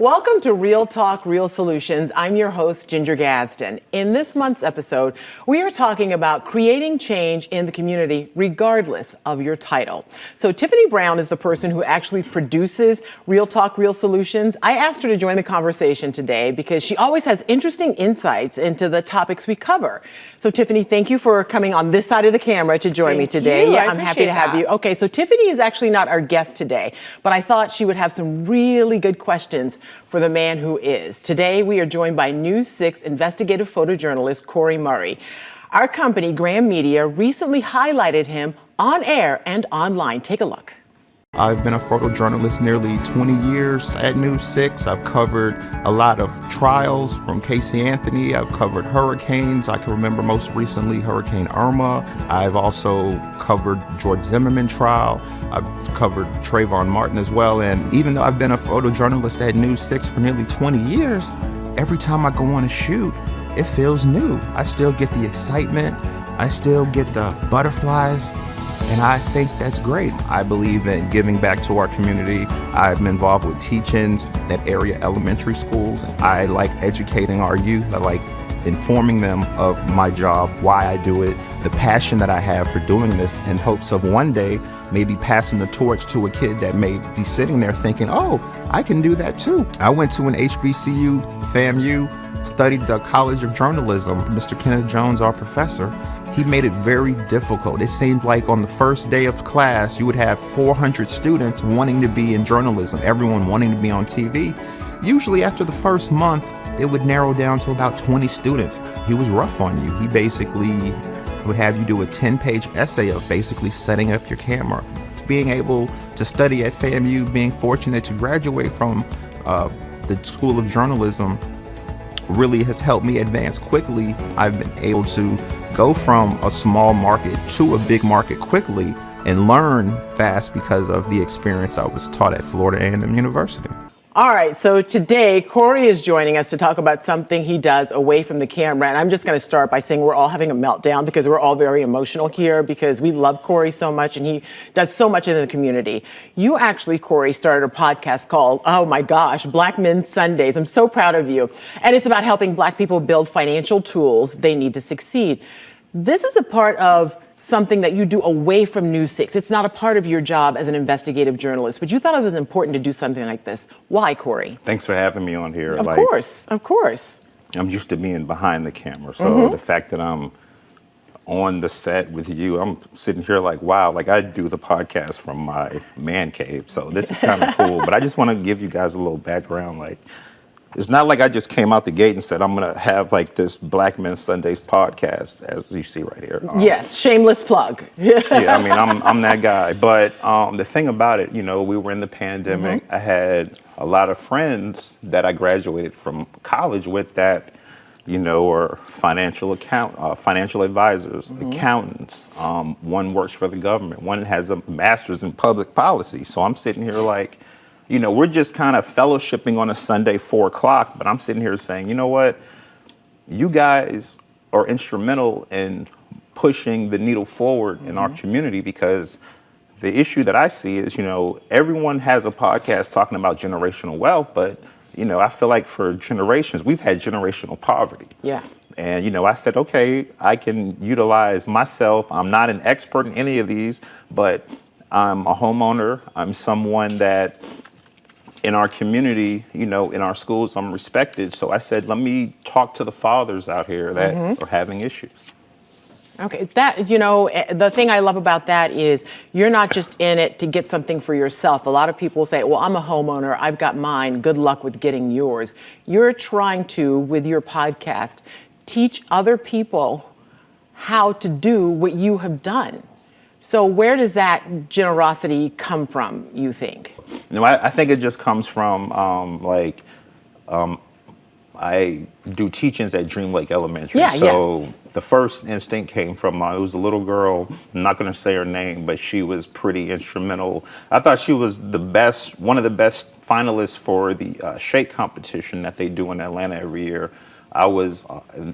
Welcome to Real Talk, Real Solutions. I'm your host, Ginger Gadsden. In this month's episode, we are talking about creating change in the community regardless of your title. So Tiffany Brown is the person who actually produces Real Talk, Real Solutions. I asked her to join the conversation today because she always has interesting insights into the topics we cover. So Tiffany, thank you for coming on this side of the camera to join me today. You. Yeah, I'm happy to have you. Okay, so Tiffany is actually not our guest today, but I thought she would have some really good questions for the man who is. Today, we are joined by News 6 investigative photojournalist Corey Murray. Our company, Graham Media, recently highlighted him on air and online. Take a look. I've been a photojournalist nearly 20 years at News 6. I've covered a lot of trials from Casey Anthony. I've covered hurricanes. I can remember most recently Hurricane Irma. I've also covered George Zimmerman trial. I've covered Trayvon Martin as well. And even though I've been a photojournalist at News 6 for nearly 20 years, every time I go on a shoot, it feels new. I still get the excitement. I still get the butterflies. And I think that's great. I believe in giving back to our community. I'm involved with teach-ins at area elementary schools. I like educating our youth. I like informing them of my job, why I do it, the passion that I have for doing this, in hopes of one day maybe passing the torch to a kid that may be sitting there thinking, oh, I can do that too. I went to an HBCU, FAMU, studied the College of Journalism. Mr. Kenneth Jones, our professor, he made it very difficult. It seemed like on the first day of class, you would have 400 students wanting to be in journalism, everyone wanting to be on TV. Usually after the first month, it would narrow down to about 20 students. He was rough on you. He basically would have you do a 10-page essay of basically setting up your camera. Being able to study at FAMU, being fortunate to graduate from the School of Journalism really has helped me advance quickly. I've been able to go from a small market to a big market quickly and learn fast because of the experience I was taught at Florida A&M University. All right, so today Corey is joining us to talk about something he does away from the camera. And I'm just going to start by saying we're all having a meltdown because we're all very emotional here because we love Corey so much and he does so much in the community. You actually, Corey, started a podcast called, oh my gosh, Black Men Sundays. I'm so proud of you. And it's about helping Black people build financial tools they need to succeed. This is a part of something that you do away from News 6. It's not a part of your job as an investigative journalist, but you thought it was important to do something like this. Why, Corey? Thanks for having me on here. Of course. I'm used to being behind the camera, so the fact that I'm on the set with you, I'm sitting here like, wow, like I do the podcast from my man cave, so this is kind of cool. But I just want to give you guys a little background, like, it's not like I just came out the gate and said, I'm going to have like this Black Men Sundays podcast, as you see right here. Yes, shameless plug. Yeah, I mean, I'm that guy. But the thing about it, you know, we were in the pandemic. I had a lot of friends that I graduated from college with that, you know, are financial advisors, accountants. One works for the government. One has a master's in public policy. So I'm sitting here like, you know, we're just kind of fellowshipping on a Sunday, 4 o'clock, but I'm sitting here saying, you know what? You guys are instrumental in pushing the needle forward in our community, because the issue that I see is, you know, everyone has a podcast talking about generational wealth, but, you know, I feel like for generations, we've had generational poverty. Yeah. And, you know, I said, okay, I can utilize myself. I'm not an expert in any of these, but I'm a homeowner. I'm someone that in our community, you know, in our schools, I'm respected. So I said, let me talk to the fathers out here that are having issues. Okay, that, you know, the thing I love about that is you're not just in it to get something for yourself. A lot of people say, well, I'm a homeowner, I've got mine, good luck with getting yours. You're trying to, with your podcast, teach other people how to do what you have done. So where does that generosity come from, you think? You know, I think it just comes from, I do teach-ins at Dream Lake Elementary. So the first instinct came from, it was a little girl, I'm not going to say her name, but she was pretty instrumental. I thought she was the best, one of the best finalists for the shake competition that they do in Atlanta every year. I was,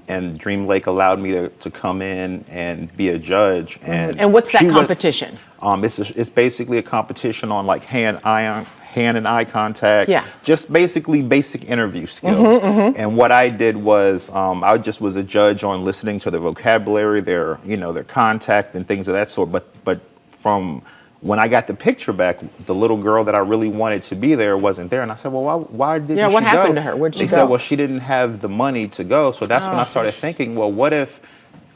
and Dream Lake allowed me to come in and be a judge. And what's that competition? It's basically a competition on like hand-eye hand and eye contact, Yeah. just basically basic interview skills. And what I did was I just was a judge on listening to their vocabulary, their contact and things of that sort. But from when I got the picture back, the little girl that I really wanted to be there wasn't there. And I said, well, why didn't she go? what happened to her? Where'd she They go? said, well, she didn't have the money to go. So that's when I started thinking, well, what if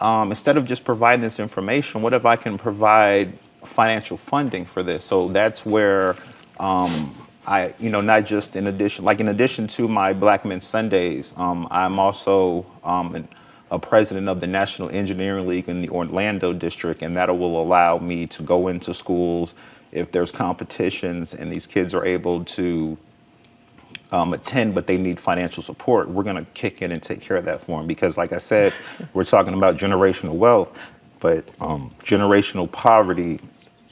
instead of just providing this information, what if I can provide financial funding for this? So that's where I, not just in addition to my Black Men Sundays, I'm also a president of the National Engineering League in the Orlando district, and that will allow me to go into schools if there's competitions and these kids are able to attend, but they need financial support. We're going to kick in and take care of that for them because, like I said, we're talking about generational wealth, but generational poverty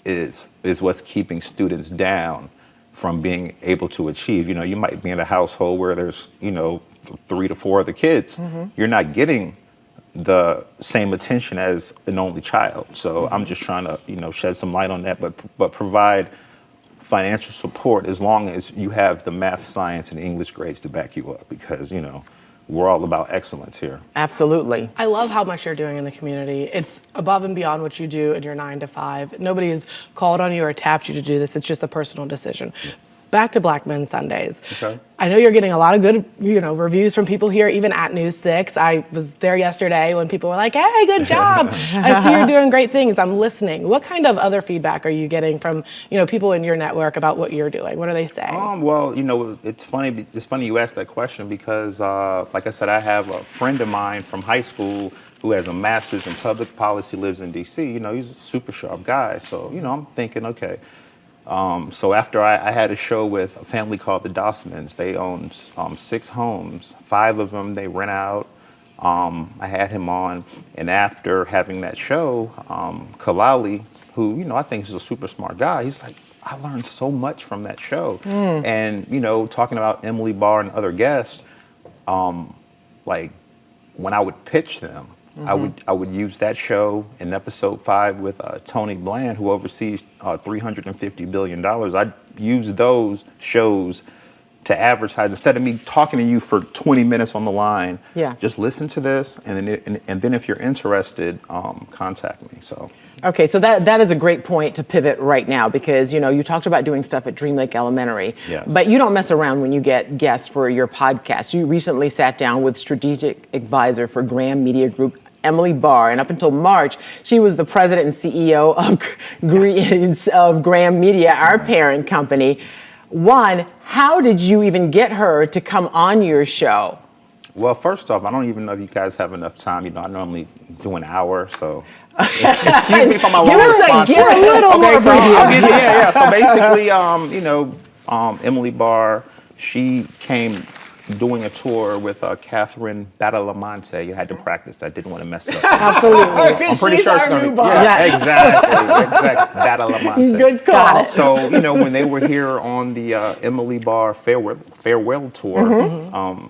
is what's keeping students down from being able to achieve. You might be in a household where there's 3 to 4 other kids. You're not getting the same attention as an only child. So I'm just trying to shed some light on that, but provide financial support as long as you have the math, science, and English grades to back you up, because we're all about excellence here. Absolutely. I love how much you're doing in the community. It's above and beyond what you do in your 9 to 5. Nobody has called on you or tapped you to do this. It's just a personal decision. Back to Black Men Sundays. Okay. I know you're getting a lot of good, reviews from people here, even at News 6. I was there yesterday when people were like, hey, good job. I see you're doing great things. I'm listening. What kind of other feedback are you getting from, people in your network about what you're doing? What are they saying? Well, it's funny. It's funny you asked that question because, like I said, I have a friend of mine from high school who has a master's in public policy, lives in D.C. He's a super sharp guy. So, I'm thinking, okay. So after I had a show with a family called the Dossmans, they own 6 homes, 5 of them they rent out. I had him on, and after having that show, Kalali, who I think is a super smart guy, he's like, I learned so much from that show. And talking about Emily Barr and other guests, like when I would pitch them, I would use that show in episode 5 with Tony Bland, who oversees $350 billion. I'd use those shows to advertise instead of me talking to you for 20 minutes on the line. Yeah. Just listen to this, and then if you're interested, contact me. So. Okay, so that is a great point to pivot right now because, you talked about doing stuff at Dream Lake Elementary, Yes. But you don't mess around when you get guests for your podcast. You recently sat down with strategic advisor for Graham Media Group, Emily Barr, and up until March, she was the president and CEO of Graham Media, our parent company. One, how did you even get her to come on your show? Well, first off, I don't even know if you guys have enough time. I normally do an hour, so excuse me for my long response. Give a little okay, more so I'll give you, preview. So basically, Emily Barr, she came doing a tour with Catherine Badalamante. You had to practice. I didn't want to mess it up. Absolutely. I'm pretty She's sure it's our going to new be. boss. Yeah, Yes. exactly. Badalamante. Good call. Got it. So, when they were here on the Emily Barr farewell tour,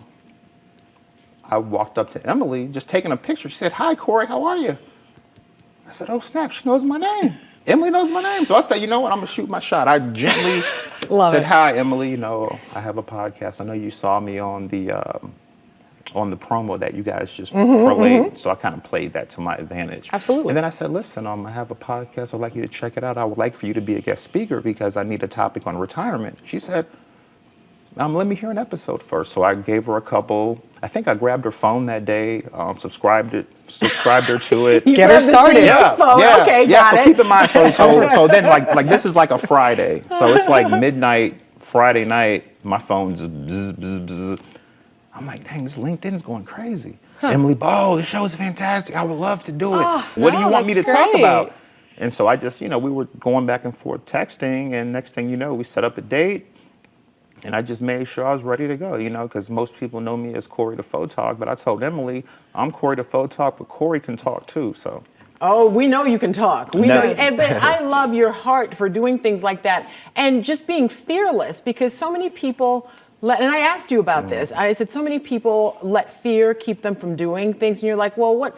I walked up to Emily, just taking a picture. She said, "Hi, Corey, how are you?" I said, "Oh, snap, she knows my name. Emily knows my name." So I said, "You know what, I'm going to shoot my shot." I gently said, "Hi, Emily, I have a podcast. I know you saw me on the promo that you guys just relayed." So I kind of played that to my advantage. Absolutely. And then I said, "Listen, I have a podcast. I'd like you to check it out. I would like for you to be a guest speaker because I need a topic on retirement." She said, "Let me hear an episode first." So I gave her a couple. I think I grabbed her phone that day, subscribed her to it. Get her started. Yeah. Okay, got So it. keep in mind, so then like this is like a Friday, so it's like midnight Friday night. My phone's bzz, bzz, bzz. I'm like, dang, this LinkedIn's going crazy. Emily, this show is fantastic. I would love to do it. What do you want me to talk about? And so I just, we were going back and forth texting, and next thing you know, we set up a date. And I just made sure I was ready to go, because most people know me as Corey the Photog, but I told Emily, I'm Corey the Photog, but Corey can talk too, so. Oh, we know you can talk. We No. know, but I love your heart for doing things like that and just being fearless because so many people and I asked you about this. I said so many people let fear keep them from doing things, and you're like, well, what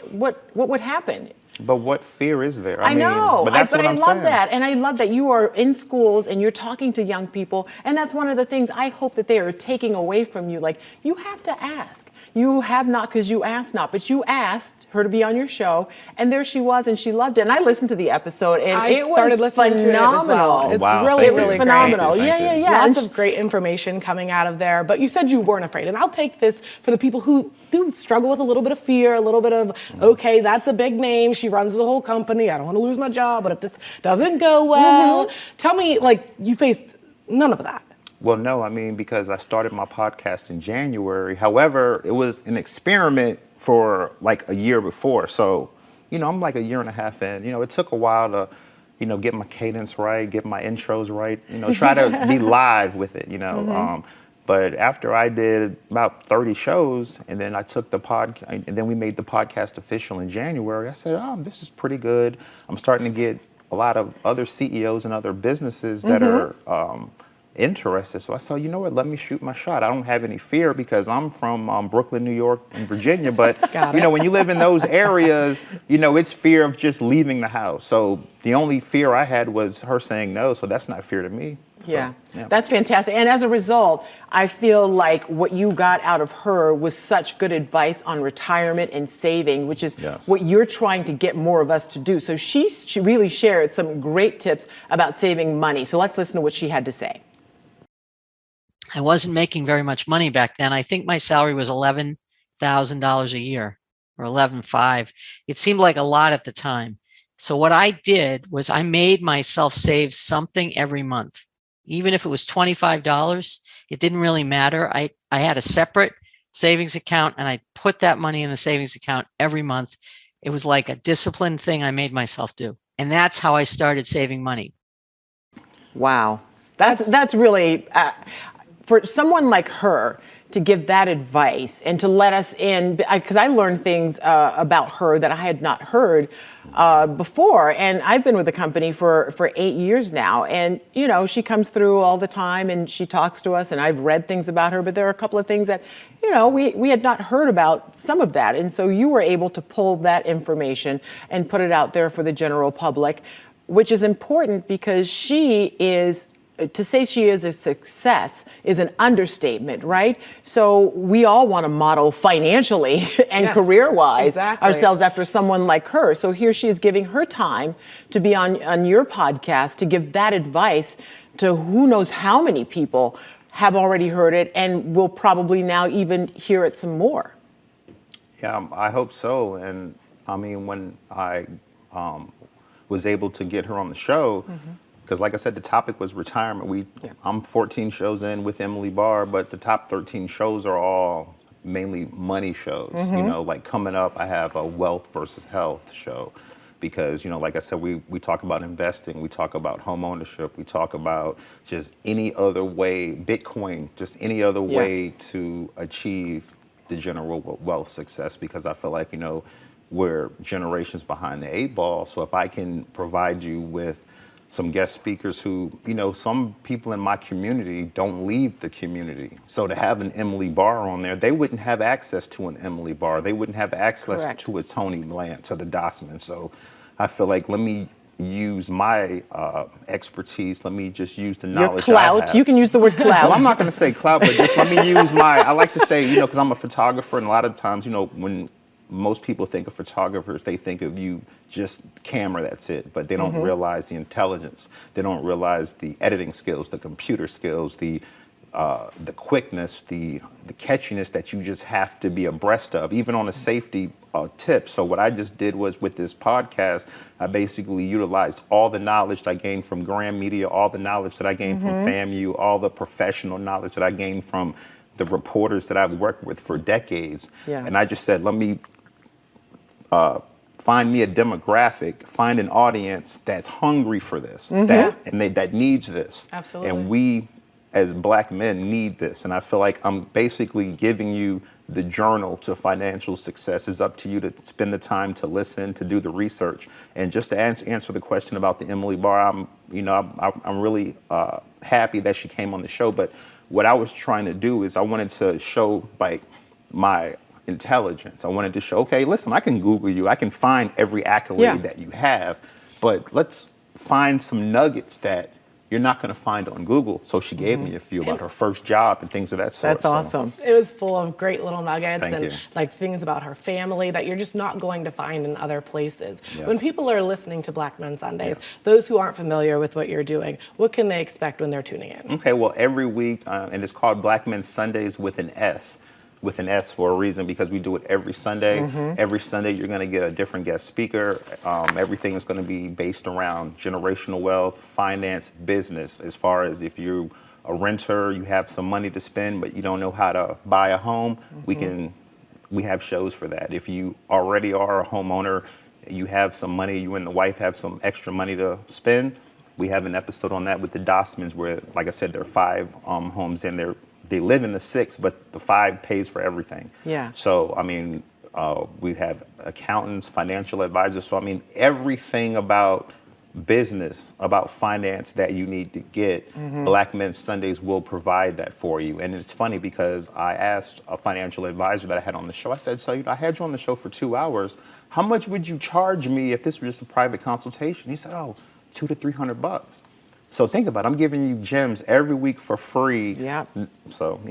would happen? But what fear is there? I know, but that's but what I I'm love saying. that. And I love that you are in schools and you're talking to young people. And that's one of the things I hope that they are taking away from you. Like, you have to ask. You have not because you asked not, but you asked her to be on your show. And there she was, and she loved it. And I listened to the episode, and I it started was listening to it as well. phenomenal. It's Wow, really, thank It was really you. great. phenomenal. Thank you, Yeah, thank yeah, you. yeah. Lots And of great information coming out of there, but you said you weren't afraid. And I'll take this for the people who do struggle with a little bit of fear, a little bit of, okay, that's a big name. She runs the whole company. I don't want to lose my job, but if this doesn't go well, tell me, like, you faced none of that. Well, no, because I started my podcast in January. However, it was an experiment for like a year before. So, I'm like a year and a half in. It took a while to, get my cadence right, get my intros right, try to be live with it, But after I did about 30 shows, and then I took and then we made the podcast official in January, I said, oh, this is pretty good. I'm starting to get a lot of other CEOs and other businesses that are interested. So I said, you know what, let me shoot my shot. I don't have any fear because I'm from Brooklyn, New York, and Virginia. But, when you live in those areas, it's fear of just leaving the house. So the only fear I had was her saying no. So that's not fear to me. yeah, So, that's fantastic. And as a result, I feel like what you got out of her was such good advice on retirement and saving, which is Yes. what you're trying to get more of us to do. So she really shared some great tips about saving money. So let's listen to what she had to say. I wasn't making very much money back then. I think my salary was $11,000 a year or 11,500. It seemed like a lot at the time. So what I did was I made myself save something every month. Even if it was $25, it didn't really matter. I had a separate savings account and I put that money in the savings account every month. It was like a disciplined thing I made myself do. And that's how I started saving money. Wow. That's really, for someone like her to give that advice and to let us in, because I learned things about her that I had not heard before. And I've been with the company for 8 years now. And, she comes through all the time and she talks to us and I've read things about her, but there are a couple of things that, we had not heard about some of that. And so you were able to pull that information and put it out there for the general public, which is important because to say she is a success is an understatement, right? So we all want to model financially and Yes, career-wise exactly. ourselves after someone like her. So here she is giving her time to be on your podcast to give that advice to who knows how many people have already heard it and will probably now even hear it some more. Yeah, I hope so. And when I was able to get her on the show, because like I said, the topic was retirement. I'm 14 shows in with Emily Barr, but the top 13 shows are all mainly money shows. Like coming up, I have a wealth versus health show. Because, like I said, we talk about investing, we talk about home ownership, we talk about just any other way, Bitcoin, just any other way to achieve the general wealth success. Because I feel like, we're generations behind the 8 ball. So if I can provide you with some guest speakers who, some people in my community don't leave the community. So to have an Emily Barr on there, they wouldn't have access to an Emily Barr. They wouldn't have access Correct. to a Tony Bland, to the Dossman. So I feel like let me use my expertise. Let me just use the Your knowledge I clout, have. you can use the word clout. Well, I'm not going to say clout, but just let me use I like to say, because I'm a photographer, and a lot of times, when most people think of photographers, they think of you just camera, that's it. But they don't realize the intelligence. They don't realize the editing skills, the computer skills, the quickness, the catchiness that you just have to be abreast of, even on a safety tip. So what I just did was with this podcast, I basically utilized all the knowledge that I gained from Graham Media, all the knowledge that I gained from FAMU, all the professional knowledge that I gained from the reporters that I've worked with for decades. Yeah. And I just said, let me find me a demographic, find an audience that's hungry for this, that needs this. Absolutely. And we, as Black men, need this. And I feel like I'm basically giving you the journal to financial success. It's up to you to spend the time to listen, to do the research. And just to answer the question about the Emily Barr, I'm really happy that she came on the show. But what I was trying to do is I wanted to show like my intelligence. I wanted to show, okay, listen, I can Google you. I can find every accolade that you have, but let's find some nuggets that you're not going to find on Google. So she gave me a few about her first job and things of that sort. That's awesome. It was full of great little nuggets Thank and you. like things about her family that you're just not going to find in other places. Yes. When people are listening to Black Men Sundays, those who aren't familiar with what you're doing, what can they expect when they're tuning in? Okay, well, every week, and it's called Black Men Sundays with an S for a reason, because we do it every Sunday. Every Sunday, you're going to get a different guest speaker. Everything is going to be based around generational wealth, finance, business. As far as if you're a renter, you have some money to spend, but you don't know how to buy a home, we have shows for that. If you already are a homeowner, you have some money, you and the wife have some extra money to spend, we have an episode on that with the Dossmans where, like I said, there are 5 homes in there. They live in the 6, but the 5 pays for everything. Yeah. So, I mean, we have accountants, financial advisors. So, I mean, everything about business, about finance that you need to get, Black Men Sundays will provide that for you. And it's funny because I asked a financial advisor that I had on the show, I said, so, I had you on the show for 2 hours. How much would you charge me if this was just a private consultation? He said, oh, $200 to $300. So think about it. I'm giving you gems every week for free. Yeah. So,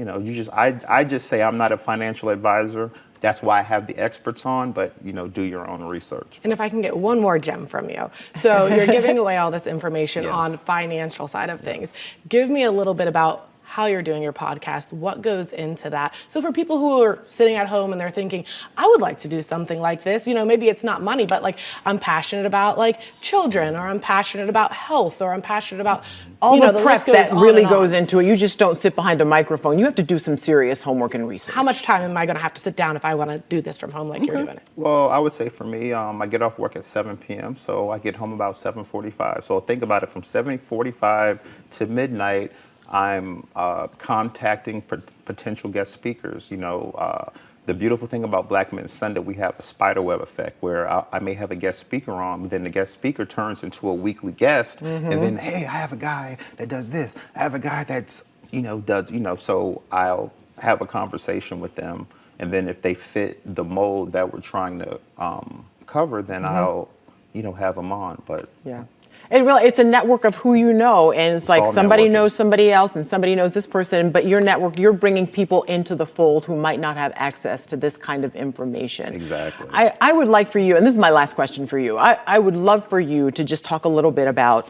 I just say I'm not a financial advisor. That's why I have the experts on, but, do your own research. And if I can get one more gem from you. So you're giving away all this information Yes. on financial side of things. Give me a little bit about how you're doing your podcast, what goes into that. So for people who are sitting at home and they're thinking, I would like to do something like this, maybe it's not money, but like I'm passionate about like children, or I'm passionate about health, or I'm passionate about all the prep list goes that on really and on. goes into it. You just don't sit behind a microphone. You have to do some serious homework and research. How much time am I going to have to sit down if I want to do this from home like you're doing it? Well, I would say for me, I get off work at 7 p.m., so I get home about 7:45. So think about it, from 7:45 to midnight, I'm contacting potential guest speakers. The beautiful thing about Black Men Sunday, we have a spiderweb effect where I may have a guest speaker on, but then the guest speaker turns into a weekly guest, and then, hey, I have a guy that does this. I have a guy that's, so I'll have a conversation with them, and then if they fit the mold that we're trying to cover, then I'll, have them on. But Yeah. It's a network of who you know, and it's like all somebody networking. knows somebody else and somebody knows this person, but your network, you're bringing people into the fold who might not have access to this kind of information. Exactly. I would like for you, and this is my last question for you, I would love for you to just talk a little bit about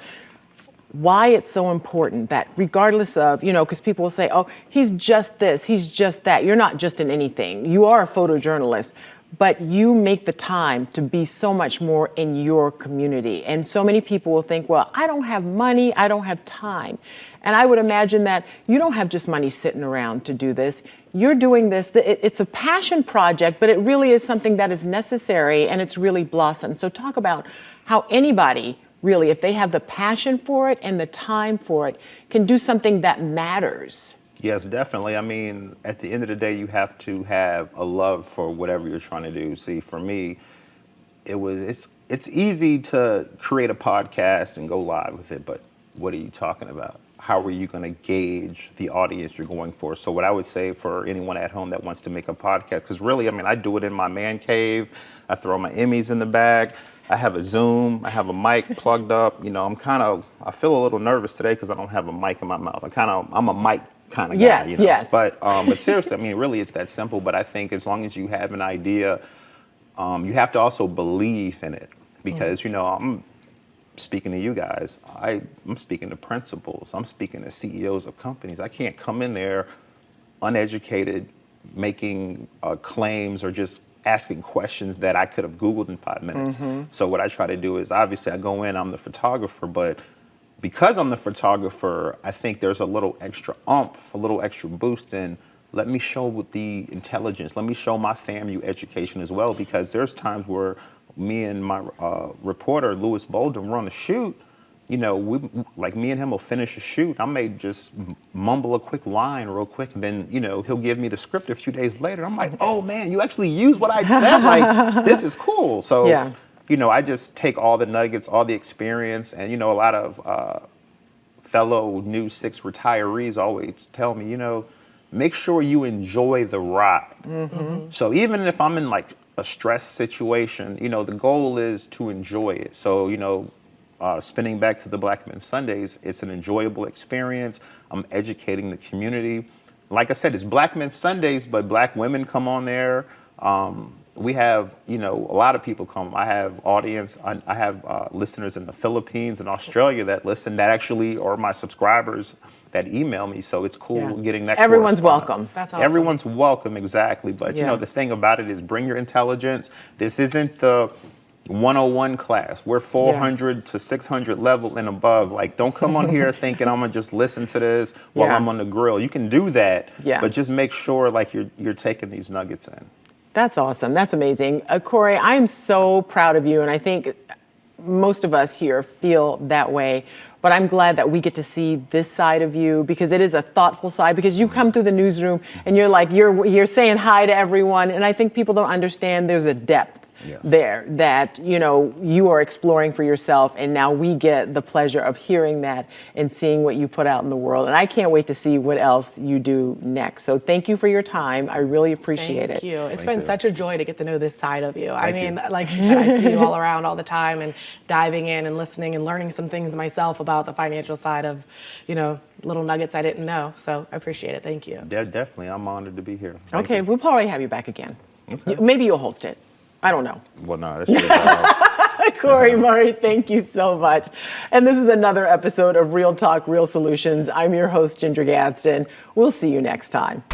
why it's so important that regardless of, because people will say, oh, he's just this, he's just that. You're not just in anything. You are a photojournalist, but you make the time to be so much more in your community. And so many people will think, well, I don't have money, I don't have time. And I would imagine that you don't have just money sitting around to do this. You're doing this, it's a passion project, but it really is something that is necessary, and it's really blossomed. So talk about how anybody, really, if they have the passion for it and the time for it, can do something that matters. Yes, definitely. I mean, at the end of the day, you have to have a love for whatever you're trying to do. See, for me, it's easy to create a podcast and go live with it, but what are you talking about? How are you going to gauge the audience you're going for? So what I would say for anyone at home that wants to make a podcast, because really, I mean, I do it in my man cave. I throw my Emmys in the bag. I have a Zoom. I have a mic plugged up. I feel a little nervous today because I don't have a mic in my mouth. I'm a mic kind of guy. Yes. But seriously, I mean, really, it's that simple. But I think as long as you have an idea, you have to also believe in it, because I'm speaking to you guys. I'm speaking to principals. I'm speaking to CEOs of companies. I can't come in there uneducated, making claims or just asking questions that I could have Googled in 5 minutes. So what I try to do is, obviously, I go in, I'm the photographer, but because I'm the photographer, I think there's a little extra oomph, a little extra boost in, let me show with the intelligence, let me show my FAMU education as well, because there's times where me and my reporter, Lewis Bolden, we're on a shoot, me and him will finish a shoot. I may just mumble a quick line real quick, and then, he'll give me the script a few days later. I'm like, oh man, you actually used what I said. Like, this is cool. So, Yeah. I just take all the nuggets, all the experience, and, a lot of fellow News 6 retirees always tell me, make sure you enjoy the ride. So even if I'm in like a stress situation, the goal is to enjoy it. So, spinning back to the Black Men Sundays, it's an enjoyable experience. I'm educating the community. Like I said, it's Black Men Sundays, but Black women come on there. We have, a lot of people come. I have audience. I have listeners in the Philippines and Australia that listen, that actually are my subscribers that email me. So it's cool getting that. Everyone's correspondence. welcome. That's awesome. Everyone's welcome, exactly. But, the thing about it is bring your intelligence. This isn't the 101 class. We're 400 to 600 level and above. Like, don't come on here thinking I'm gonna just listen to this while I'm on the grill. You can do that, but just make sure like you're taking these nuggets in. That's awesome. That's amazing. Corey, I'm so proud of you, and I think most of us here feel that way. But I'm glad that we get to see this side of you, because it is a thoughtful side, because you come through the newsroom and you're saying hi to everyone, and I think people don't understand there's a depth there that you are exploring for yourself, and now we get the pleasure of hearing that and seeing what you put out in the world. And I can't wait to see what else you do next. So thank you for your time. I really appreciate it. Thank you. It's been such a joy to get to know this side of you. I mean, like you said, I see you all around all the time, and diving in and listening and learning some things myself about the financial side of, little nuggets I didn't know. So I appreciate it. Thank you. Definitely. I'm honored to be here. Okay, we'll probably have you back again. Maybe you'll host it. I don't know. Well, no, that's your job. Corey Murray, thank you so much. And this is another episode of Real Talk, Real Solutions. I'm your host, Ginger Gadsden. We'll see you next time.